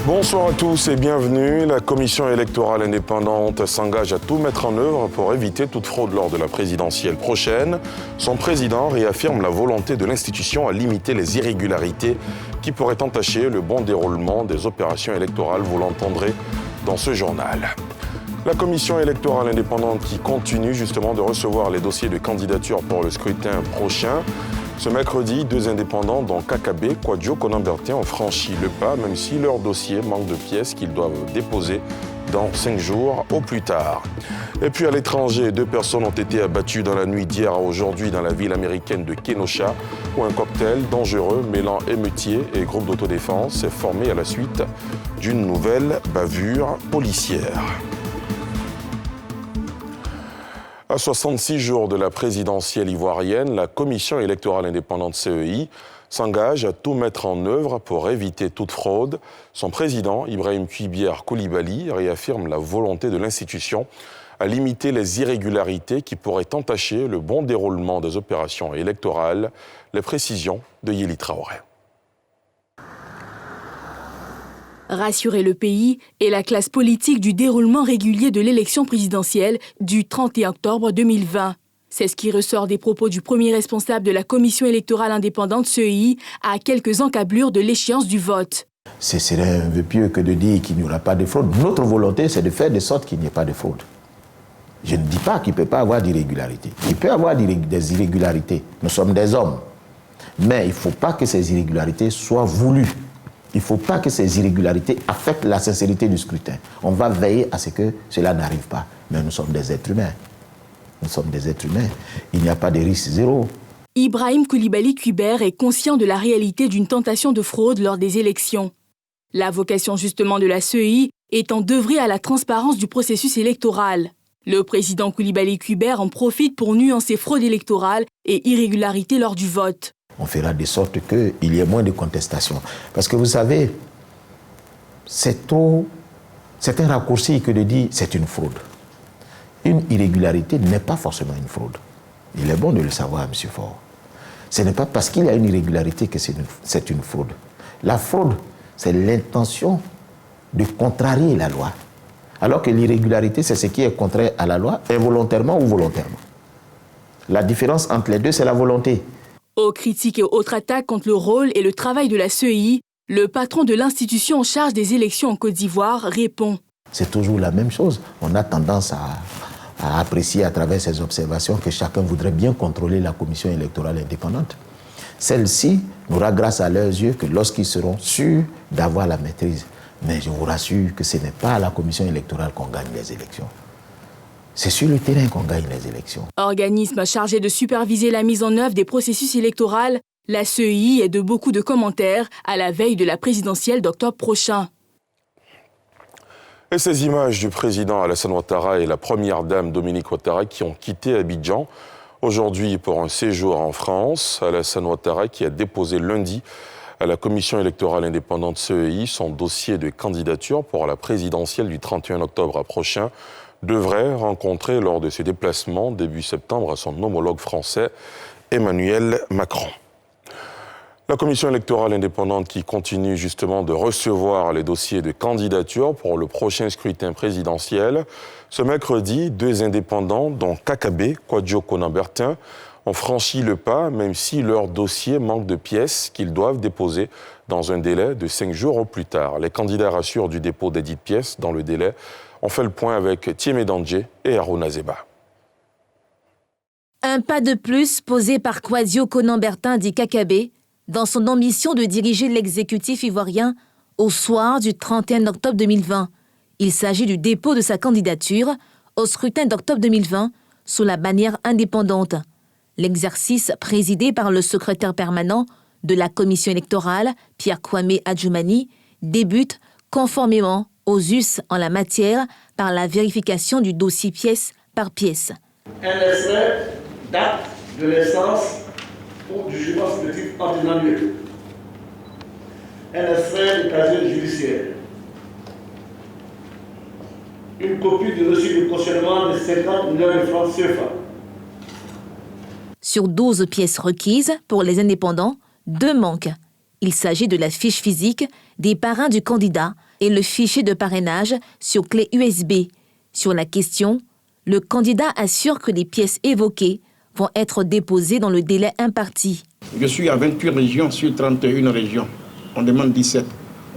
Bonsoir à tous et bienvenue. La commission électorale indépendante s'engage à tout mettre en œuvre pour éviter toute fraude lors de la présidentielle prochaine. Son président réaffirme la volonté de l'institution à limiter les irrégularités qui pourraient entacher le bon déroulement des opérations électorales. Vous l'entendrez dans ce journal. La commission électorale indépendante qui continue justement de recevoir les dossiers de candidature pour le scrutin prochain. Ce mercredi, 2 indépendants, dont Kakabe, Kwadjo, Konan-Bertin, ont franchi le pas, même si leur dossier manque de pièces qu'ils doivent déposer dans 5 jours au plus tard. Et puis à l'étranger, 2 personnes ont été abattues dans la nuit d'hier à aujourd'hui dans la ville américaine de Kenosha, où un cocktail dangereux mêlant émeutiers et groupes d'autodéfense s'est formé à la suite d'une nouvelle bavure policière. À 66 jours de la présidentielle ivoirienne, la commission électorale indépendante CEI s'engage à tout mettre en œuvre pour éviter toute fraude. Son président, Ibrahim Kuibiar Koulibaly, réaffirme la volonté de l'institution à limiter les irrégularités qui pourraient entacher le bon déroulement des opérations électorales. Les précisions de Yéli Traoré. Rassurer le pays et la classe politique du déroulement régulier de l'élection présidentielle du 31 octobre 2020. C'est ce qui ressort des propos du premier responsable de la commission électorale indépendante CEI à quelques encablures de l'échéance du vote. Ce serait un vœu pieux que de dire qu'il n'y aura pas de fraude. Notre volonté, c'est de faire de sorte qu'il n'y ait pas de fraude. Je ne dis pas qu'il ne peut pas avoir d'irrégularité. Il peut y avoir des irrégularités. Nous sommes des hommes. Mais il ne faut pas que ces irrégularités soient voulues. Il ne faut pas que ces irrégularités affectent la sincérité du scrutin. On va veiller à ce que cela n'arrive pas. Mais nous sommes des êtres humains. Nous sommes des êtres humains. Il n'y a pas de risque zéro. Ibrahim Koulibaly Kuibiar est conscient de la réalité d'une tentation de fraude lors des élections. La vocation justement de la CEI étant d'œuvrer à la transparence du processus électoral. Le président Koulibaly Kuibiar en profite pour nuancer fraude électorale et irrégularité lors du vote. On fera de sorte qu'il y ait moins de contestation. Parce que vous savez, c'est un raccourci que de dire c'est une fraude. Une irrégularité n'est pas forcément une fraude. Il est bon de le savoir, M. Faure. Ce n'est pas parce qu'il y a une irrégularité que c'est une fraude. La fraude, c'est l'intention de contrarier la loi. Alors que l'irrégularité, c'est ce qui est contraire à la loi, involontairement ou volontairement. La différence entre les deux, c'est la volonté. Aux critiques et autres attaques contre le rôle et le travail de la CEI, le patron de l'institution en charge des élections en Côte d'Ivoire répond. C'est toujours la même chose. On a tendance à apprécier à travers ces observations que chacun voudrait bien contrôler la commission électorale indépendante. Celle-ci n'aura grâce à leurs yeux que lorsqu'ils seront sûrs d'avoir la maîtrise. Mais je vous rassure que ce n'est pas à la commission électorale qu'on gagne les élections. C'est sur le terrain qu'on gagne les élections. Organisme chargé de superviser la mise en œuvre des processus électoraux, la CEI est de beaucoup de commentaires à la veille de la présidentielle d'octobre prochain. Et ces images du président Alassane Ouattara et la première dame Dominique Ouattara qui ont quitté Abidjan aujourd'hui pour un séjour en France. Alassane Ouattara qui a déposé lundi à la commission électorale indépendante CEI son dossier de candidature pour la présidentielle du 31 octobre prochain devrait rencontrer lors de ses déplacements début septembre son homologue français Emmanuel Macron. La commission électorale indépendante qui continue justement de recevoir les dossiers de candidature pour le prochain scrutin présidentiel. Ce mercredi, 2 indépendants, dont Kakabe, Kwadjo, Konan-Bertin, ont franchi le pas, même si leur dossier manque de pièces qu'ils doivent déposer dans un délai de 5 jours au plus tard. Les candidats rassurent du dépôt des dites pièces dans le délai. On fait le point avec Thiemé Dandje et Harouna Zeba. Un pas de plus posé par Kwadjo Konan-Bertin dit Kakabe dans son ambition de diriger l'exécutif ivoirien au soir du 31 octobre 2020. Il s'agit du dépôt de sa candidature au scrutin d'octobre 2020 sous la bannière indépendante. L'exercice présidé par le secrétaire permanent de la commission électorale, Pierre Kwame Adjoumani, débute conformément aux us en la matière par la vérification du dossier pièce par pièce. Un extrait d'acte de naissance ou du jugement supplétif ordinaire lieu. Un extrait de casier judiciaire. Une copie du reçu de cautionnement de 50 millions de francs CFA. Sur 12 pièces requises pour les indépendants, 2 manquent. Il s'agit de la fiche physique des parrains du candidat et le fichier de parrainage sur clé USB. Sur la question, le candidat assure que les pièces évoquées vont être déposées dans le délai imparti. Je suis à 28 régions sur 31 régions. On demande 17.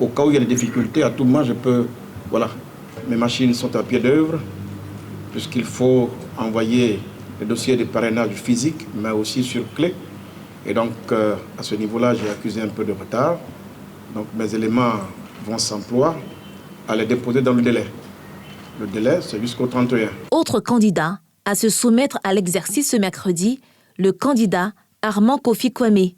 Au cas où il y a des difficultés, à tout moment, je peux... Voilà, mes machines sont à pied d'œuvre, puisqu'il faut envoyer le dossier de parrainage physique, mais aussi sur clé. Et donc, à ce niveau-là, j'ai accusé un peu de retard. Donc, mes éléments vont s'employer à les déposer dans le délai. Le délai, c'est jusqu'au 31. Autre candidat à se soumettre à l'exercice ce mercredi, le candidat Armand Kofi Kwame,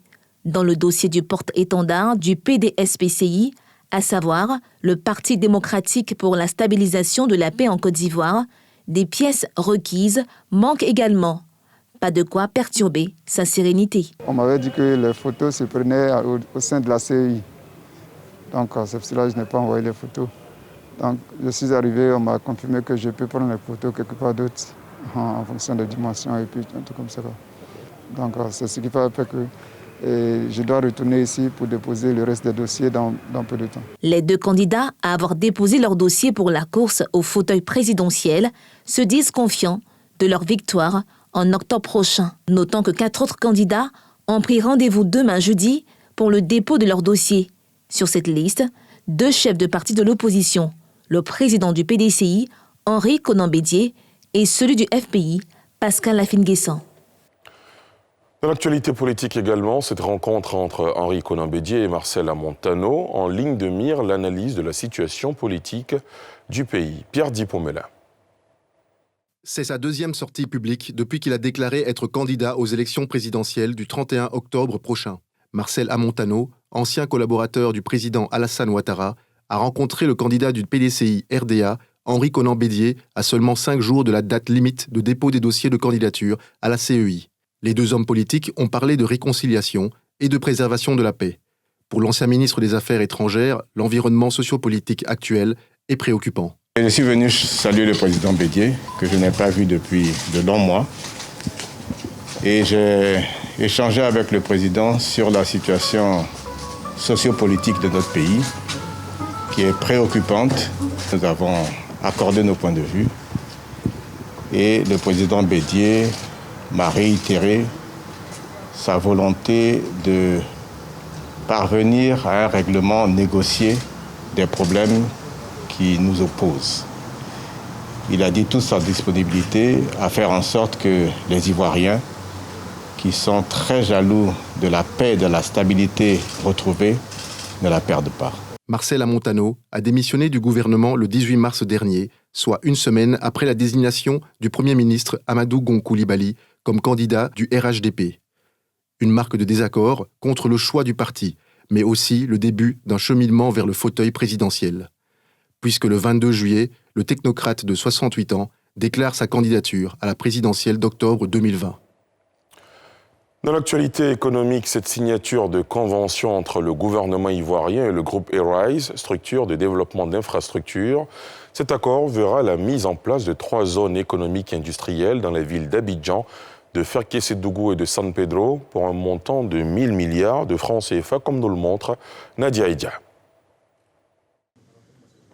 dans le dossier du porte-étendard du PDS-PCI, à savoir le Parti démocratique pour la stabilisation de la paix en Côte d'Ivoire, des pièces requises manquent également. Pas de quoi perturber sa sérénité. On m'avait dit que les photos se prenaient au sein de la CEI. Donc c'est pour cela que je n'ai pas envoyé les photos. Donc je suis arrivé, on m'a confirmé que je peux prendre les photos quelque part d'autre en fonction des dimensions et puis un truc comme ça. Donc c'est ce qui fait que je dois retourner ici pour déposer le reste des dossiers dans peu de temps. Les deux candidats à avoir déposé leur dossier pour la course au fauteuil présidentiel se disent confiants de leur victoire en octobre prochain. Notons que 4 autres candidats ont pris rendez-vous demain jeudi pour le dépôt de leur dossier. Sur cette liste, 2 chefs de parti de l'opposition, le président du PDCI, Henri Konan Bédié, et celui du FPI, Pascal Afine-Guessant. Dans l'actualité politique également, cette rencontre entre Henri Konan Bédié et Marcel Amontano en ligne de mire l'analyse de la situation politique du pays. Pierre Dipomela. C'est sa 2e sortie publique depuis qu'il a déclaré être candidat aux élections présidentielles du 31 octobre prochain. Marcel Amontano, ancien collaborateur du président Alassane Ouattara, a rencontré le candidat du PDCI RDA, Henri Konan Bédié, à seulement 5 jours de la date limite de dépôt des dossiers de candidature à la CEI. Les 2 hommes politiques ont parlé de réconciliation et de préservation de la paix. Pour l'ancien ministre des Affaires étrangères, l'environnement sociopolitique actuel est préoccupant. Je suis venu saluer le président Bédié, que je n'ai pas vu depuis de longs mois. Et j'ai échangé avec le président sur la situation sociopolitique de notre pays, qui est préoccupante. Nous avons accordé nos points de vue. Et le président Bédié m'a réitéré sa volonté de parvenir à un règlement négocié des problèmes qui nous opposent. Il a dit toute sa disponibilité à faire en sorte que les Ivoiriens, qui sont très jaloux de la paix et de la stabilité retrouvée, ne la perdent pas. Marcel Amontano a démissionné du gouvernement le 18 mars dernier, soit 1 semaine après la désignation du Premier ministre Amadou Gon Coulibaly comme candidat du RHDP. Une marque de désaccord contre le choix du parti, mais aussi le début d'un cheminement vers le fauteuil présidentiel. Puisque le 22 juillet, le technocrate de 68 ans déclare sa candidature à la présidentielle d'octobre 2020. Dans l'actualité économique, cette signature de convention entre le gouvernement ivoirien et le groupe Arise, structure de développement d'infrastructures, cet accord verra la mise en place de 3 zones économiques et industrielles dans les villes d'Abidjan, de Ferkessédougou et de San Pedro pour un montant de 1 000 milliards de francs CFA, comme nous le montre Nadia Edia.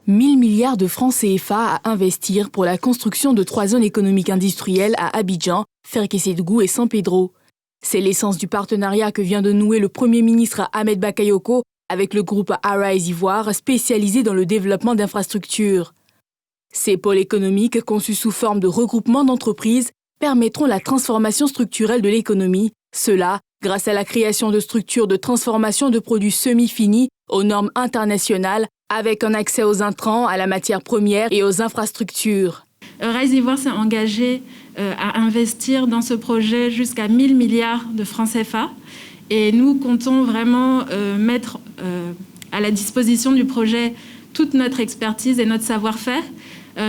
1 000 milliards de francs CFA à investir pour la construction de 3 zones économiques industrielles à Abidjan, Ferkessédougou et San Pedro. C'est l'essence du partenariat que vient de nouer le Premier ministre Ahmed Bakayoko avec le groupe Arise Ivoire, spécialisé dans le développement d'infrastructures. Ces pôles économiques, conçus sous forme de regroupement d'entreprises, permettront la transformation structurelle de l'économie, cela grâce à la création de structures de transformation de produits semi-finis aux normes internationales, avec un accès aux intrants, à la matière première et aux infrastructures. Arise Ivoire s'est engagé à investir dans ce projet jusqu'à 1 000 milliards de francs CFA. Et nous comptons vraiment mettre à la disposition du projet toute notre expertise et notre savoir-faire,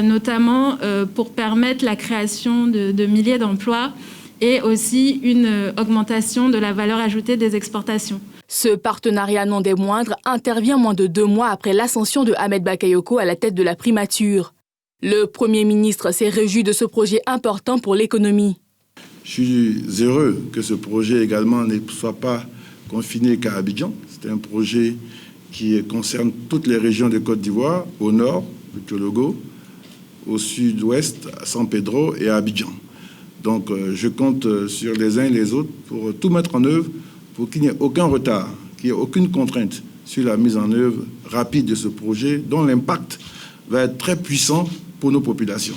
notamment pour permettre la création de milliers d'emplois et aussi une augmentation de la valeur ajoutée des exportations. Ce partenariat non des moindres intervient moins de 2 mois après l'ascension de Ahmed Bakayoko à la tête de la primature. Le Premier ministre s'est réjoui de ce projet important pour l'économie. Je suis heureux que ce projet également ne soit pas confiné qu'à Abidjan. C'est un projet qui concerne toutes les régions de Côte d'Ivoire, au nord, le Tchologo, au sud-ouest, à San Pedro et à Abidjan. Donc je compte sur les uns et les autres pour tout mettre en œuvre pour qu'il n'y ait aucun retard, qu'il n'y ait aucune contrainte sur la mise en œuvre rapide de ce projet dont l'impact va être très puissant pour nos populations.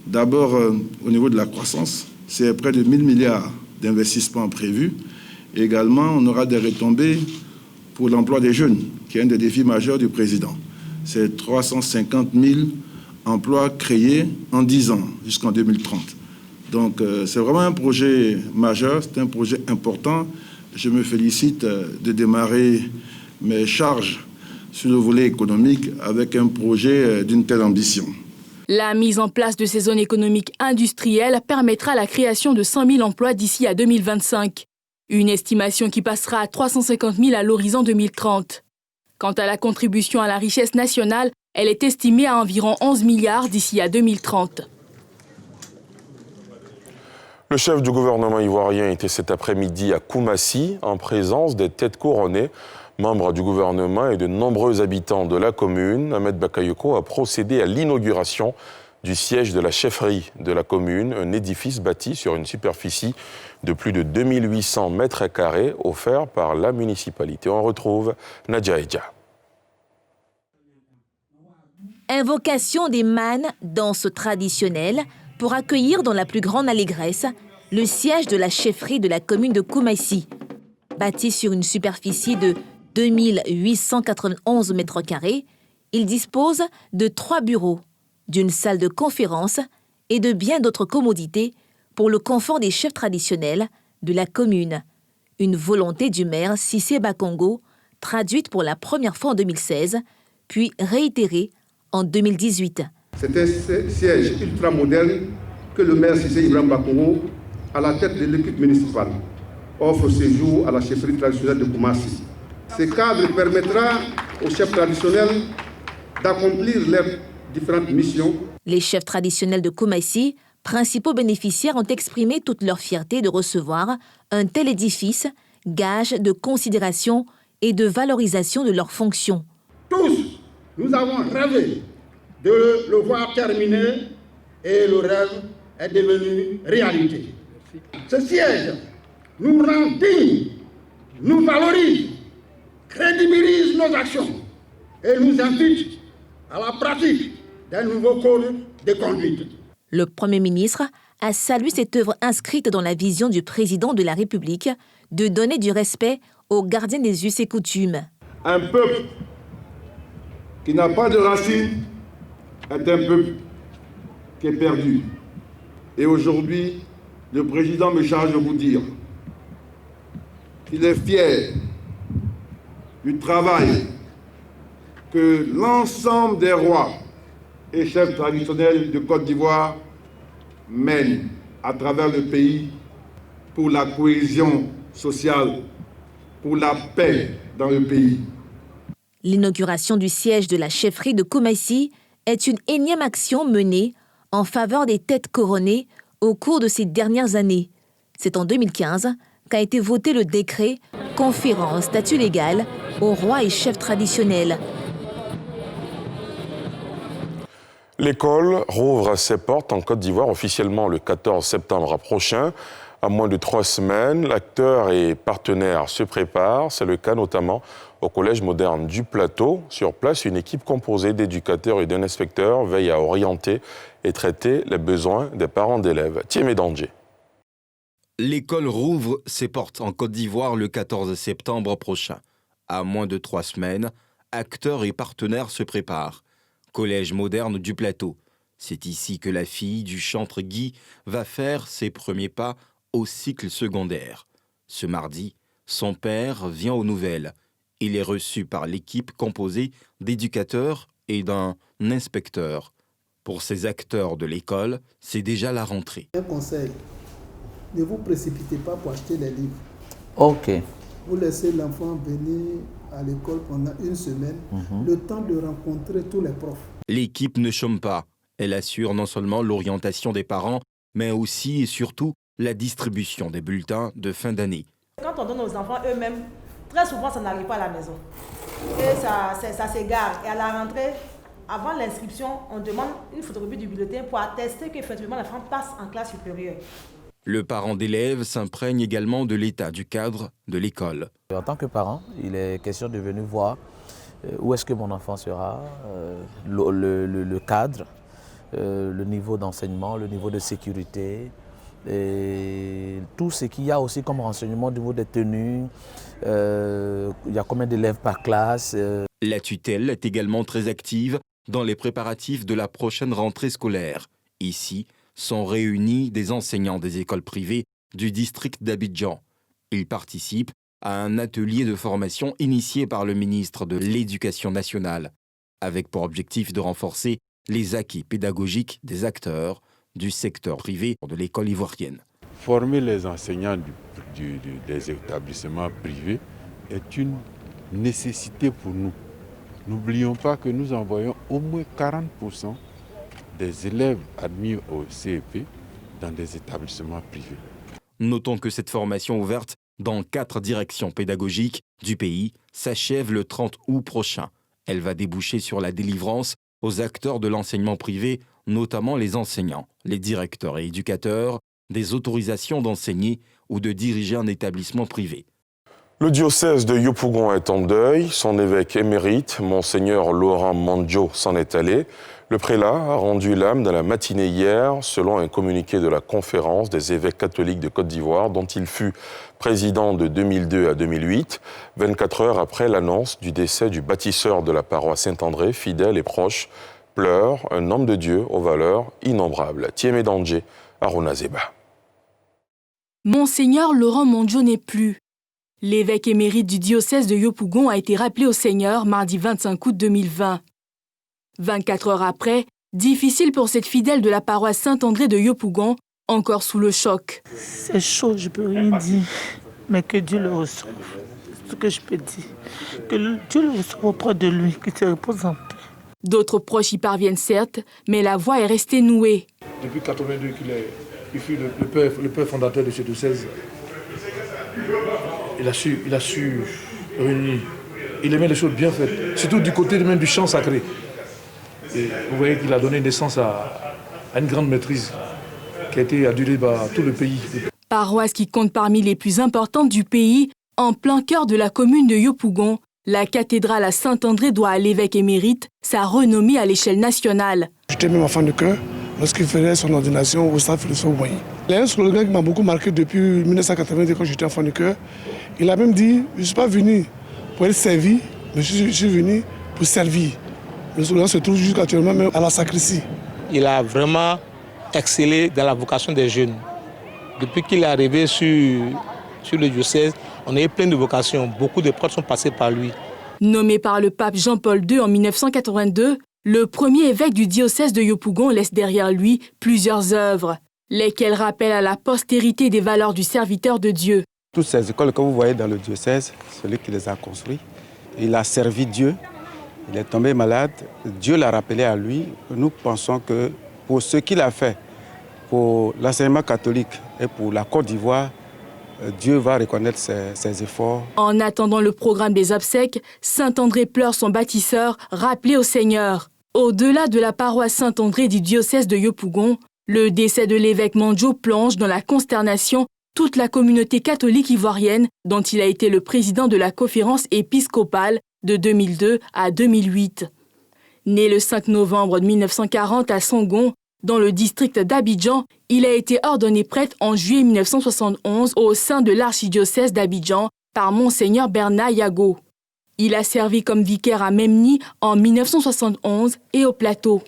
D'abord, au niveau de la croissance, c'est près de 1 000 milliards d'investissements prévus. Et également, on aura des retombées pour l'emploi des jeunes, qui est un des défis majeurs du président. C'est 350 000 emplois créés en 10 ans, jusqu'en 2030. Donc, c'est vraiment un projet majeur, c'est un projet important. Je me félicite de démarrer mes charges sur le volet économique avec un projet d'une telle ambition. La mise en place de ces zones économiques industrielles permettra la création de 100 000 emplois d'ici à 2025. Une estimation qui passera à 350 000 à l'horizon 2030. Quant à la contribution à la richesse nationale, elle est estimée à environ 11 milliards d'ici à 2030. Le chef du gouvernement ivoirien était cet après-midi à Koumassi en présence des têtes couronnées, membres du gouvernement et de nombreux habitants de la commune. Ahmed Bakayoko a procédé à l'inauguration du siège de la chefferie de la commune, un édifice bâti sur une superficie de plus de 2800 mètres carrés offert par la municipalité. On retrouve Nadia Edja. Invocation des mânes, danse traditionnelle, pour accueillir dans la plus grande allégresse le siège de la chefferie de la commune de Koumassi. Bâti sur une superficie de 2891 mètres carrés, il dispose de 3 bureaux, d'une salle de conférence et de bien d'autres commodités pour le confort des chefs traditionnels de la commune. Une volonté du maire Cissé Bakongo, traduite pour la première fois en 2016, puis réitérée en 2018. C'est un siège ultra-moderne que le maire Cissé Ibrahim Bakongo, à la tête de l'équipe municipale, offre séjour à la chefferie traditionnelle de Koumassi. Ce cadre permettra aux chefs traditionnels d'accomplir leurs différentes missions. Les chefs traditionnels de Koumassi, principaux bénéficiaires, ont exprimé toute leur fierté de recevoir un tel édifice, gage de considération et de valorisation de leurs fonctions. Tous, nous avons rêvé de le voir terminé et le rêve est devenu réalité. Ce siège nous rend dignes, nous valorise, crédibilise nos actions et nous invite à la pratique d'un nouveau code de conduite. Le Premier ministre a salué cette œuvre inscrite dans la vision du président de la République de donner du respect aux gardiens des us et coutumes. Un peuple qui n'a pas de racines est un peuple qui est perdu. Et aujourd'hui, le président me charge de vous dire qu'il est fier du travail que l'ensemble des rois et chefs traditionnels de Côte d'Ivoire mènent à travers le pays pour la cohésion sociale, pour la paix dans le pays. L'inauguration du siège de la chefferie de Koumassi est une énième action menée en faveur des têtes couronnées au cours de ces dernières années. C'est en 2015 qu'a été voté le décret conférant un statut légal aux rois et chefs traditionnels. L'école rouvre ses portes en Côte d'Ivoire officiellement le 14 septembre prochain. À moins de 3 semaines, l'acteur et partenaire se préparent. C'est le cas notamment au Collège moderne du Plateau. Sur place, une équipe composée d'éducateurs et d'un inspecteur veille à orienter et traiter les besoins des parents d'élèves. Thiemé Danger. L'école rouvre ses portes en Côte d'Ivoire le 14 septembre prochain. À moins de 3 semaines, acteurs et partenaires se préparent. Collège moderne du Plateau. C'est ici que la fille du chantre Guy va faire ses premiers pas au cycle secondaire. Ce mardi, son père vient aux nouvelles. Il est reçu par l'équipe composée d'éducateurs et d'un inspecteur. Pour ces acteurs de l'école, c'est déjà la rentrée. Un conseil, ne vous précipitez pas pour acheter les livres. Ok. Vous laissez l'enfant venir à l'école pendant 1 semaine, le temps de rencontrer tous les profs. L'équipe ne chôme pas. Elle assure non seulement l'orientation des parents, mais aussi et surtout la distribution des bulletins de fin d'année. Quand on donne aux enfants eux-mêmes, très souvent ça n'arrive pas à la maison. et ça s'égare. Et à la rentrée, avant l'inscription, on demande une photocopie du bulletin pour attester qu'effectivement l'enfant passe en classe supérieure. Le parent d'élève s'imprègne également de l'état du cadre de l'école. En tant que parent, il est question de venir voir où est-ce que mon enfant sera, le cadre, le niveau d'enseignement, le niveau de sécurité, et tout ce qu'il y a aussi comme renseignement au niveau des tenues, il y a combien d'élèves par classe. La tutelle est également très active dans les préparatifs de la prochaine rentrée scolaire. Ici sont réunis des enseignants des écoles privées du district d'Abidjan. Ils participent à un atelier de formation initié par le ministre de l'Éducation nationale, avec pour objectif de renforcer les acquis pédagogiques des acteurs du secteur privé de l'école ivoirienne. Former les enseignants des établissements privés est une nécessité pour nous. N'oublions pas que nous envoyons au moins 40% des élèves admis au CEP dans des établissements privés. Notons que cette formation ouverte dans 4 directions pédagogiques du pays s'achève le 30 août prochain. Elle va déboucher sur la délivrance aux acteurs de l'enseignement privé, notamment les enseignants, les directeurs et éducateurs, des autorisations d'enseigner ou de diriger un établissement privé. Le diocèse de Yopougon est en deuil. Son évêque émérite, Monseigneur Laurent Mandjo, s'en est allé. Le prélat a rendu l'âme dans la matinée hier, selon un communiqué de la Conférence des évêques catholiques de Côte d'Ivoire, dont il fut président de 2002 à 2008, 24 heures après l'annonce du décès du bâtisseur de la paroisse Saint-André, fidèle et proche, pleure un homme de Dieu aux valeurs innombrables. Thiemé Dandje, Aruna Zeba. Monseigneur Laurent Mandjo n'est plus. L'évêque émérite du diocèse de Yopougon a été rappelé au Seigneur mardi 25 août 2020. 24 heures après, difficile pour cette fidèle de la paroisse Saint-André de Yopougon, encore sous le choc. C'est chaud, je ne peux rien dire, mais que Dieu le reçoive. C'est ce que je peux dire. Que Dieu le reçoive auprès de lui, qu'il se repose en paix. D'autres proches y parviennent certes, mais la voie est restée nouée. Depuis 1982 qu'il fut le père fondateur de ce diocèse, il a su réunir. Il aimait les choses bien faites, surtout du côté même du chant sacré. Et vous voyez qu'il a donné naissance à une grande maîtrise qui a été adulée par tout le pays. Paroisse qui compte parmi les plus importantes du pays, en plein cœur de la commune de Yopougon, la cathédrale à Saint-André doit à l'évêque émérite sa renommée à l'échelle nationale. J'étais même enfant de cœur lorsqu'il faisait son ordination au Stade Philosophe-Boigny. Il y a un slogan qui m'a beaucoup marqué depuis 1982 quand j'étais enfant de cœur. Il a même dit « Je ne suis pas venu pour être servi, mais je suis venu pour servir ». Le slogan se trouve jusqu'actuellement même à la sacristie. Il a vraiment excellé dans la vocation des jeunes. Depuis qu'il est arrivé sur le diocèse, on a eu plein de vocations. Beaucoup de prêtres sont passés par lui. Nommé par le pape Jean-Paul II en 1982, le premier évêque du diocèse de Yopougon laisse derrière lui plusieurs œuvres, lesquelles rappellent à la postérité des valeurs du serviteur de Dieu. Toutes ces écoles que vous voyez dans le diocèse, celui qui les a construites, il a servi Dieu. Il est tombé malade, Dieu l'a rappelé à lui. Nous pensons que pour ce qu'il a fait, pour l'enseignement catholique et pour la Côte d'Ivoire, Dieu va reconnaître ses efforts. En attendant le programme des obsèques, Saint-André pleure son bâtisseur, rappelé au Seigneur. Au-delà de la paroisse Saint-André du diocèse de Yopougon, le décès de l'évêque Mandjo plonge dans la consternation toute la communauté catholique ivoirienne dont il a été le président de la conférence épiscopale de 2002 à 2008. Né le 5 novembre 1940 à Sangon, dans le district d'Abidjan, il a été ordonné prêtre en juillet 1971 au sein de l'archidiocèse d'Abidjan par Monseigneur Bernard Yago. Il a servi comme vicaire à Memni en 1971 et au Plateau.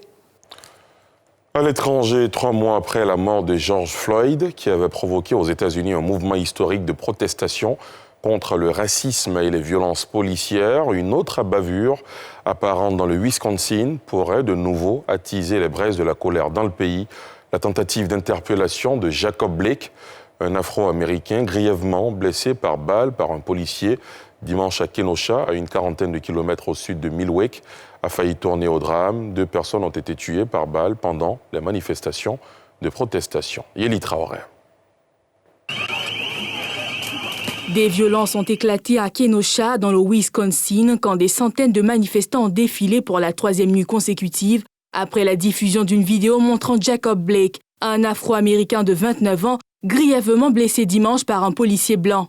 À l'étranger, 3 mois après la mort de George Floyd, qui avait provoqué aux États-Unis un mouvement historique de protestation contre le racisme et les violences policières, une autre bavure apparente dans le Wisconsin pourrait de nouveau attiser les braises de la colère dans le pays. La tentative d'interpellation de Jacob Blake, un Afro-Américain grièvement blessé par balle par un policier dimanche à Kenosha, à une 40aine de kilomètres au sud de Milwaukee, a failli tourner au drame. 2 personnes ont été tuées par balle pendant les manifestations de protestation. Yéli Traoré. Des violences ont éclaté à Kenosha, dans le Wisconsin, quand des centaines de manifestants ont défilé pour la 3e nuit consécutive après la diffusion d'une vidéo montrant Jacob Blake, un Afro-Américain de 29 ans, grièvement blessé dimanche par un policier blanc.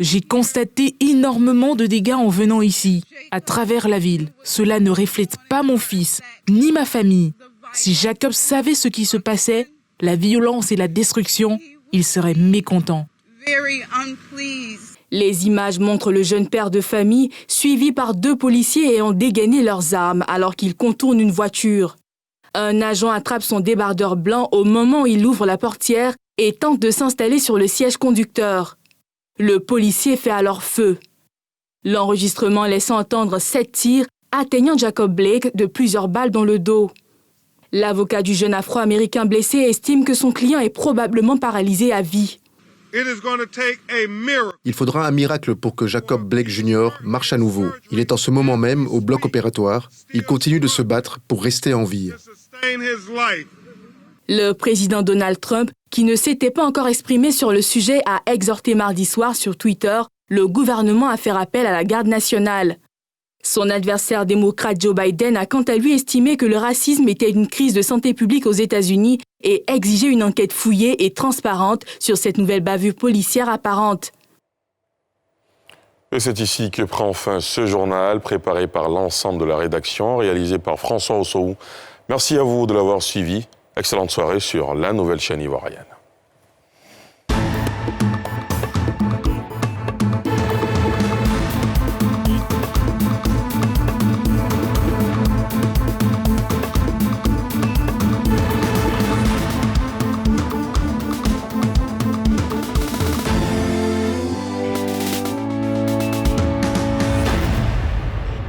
J'ai constaté énormément de dégâts en venant ici, à travers la ville. Cela ne reflète pas mon fils, ni ma famille. Si Jacob savait ce qui se passait, la violence et la destruction, il serait mécontent. Les images montrent le jeune père de famille suivi par 2 policiers ayant dégainé leurs armes alors qu'il contourne une voiture. Un agent attrape son débardeur blanc au moment où il ouvre la portière et tente de s'installer sur le siège conducteur. Le policier fait alors feu. L'enregistrement laisse entendre 7 tirs atteignant Jacob Blake de plusieurs balles dans le dos. L'avocat du jeune Afro-Américain blessé estime que son client est probablement paralysé à vie. Il faudra un miracle pour que Jacob Blake Jr. marche à nouveau. Il est en ce moment même au bloc opératoire. Il continue de se battre pour rester en vie. Le président Donald Trump, qui ne s'était pas encore exprimé sur le sujet, a exhorté mardi soir sur Twitter le gouvernement à faire appel à la garde nationale. Son adversaire démocrate Joe Biden a quant à lui estimé que le racisme était une crise de santé publique aux États-Unis et exigé une enquête fouillée et transparente sur cette nouvelle bavure policière apparente. Et c'est ici que prend fin ce journal préparé par l'ensemble de la rédaction, réalisé par François Ossou. Merci à vous de l'avoir suivi. Excellente soirée sur la nouvelle chaîne ivoirienne.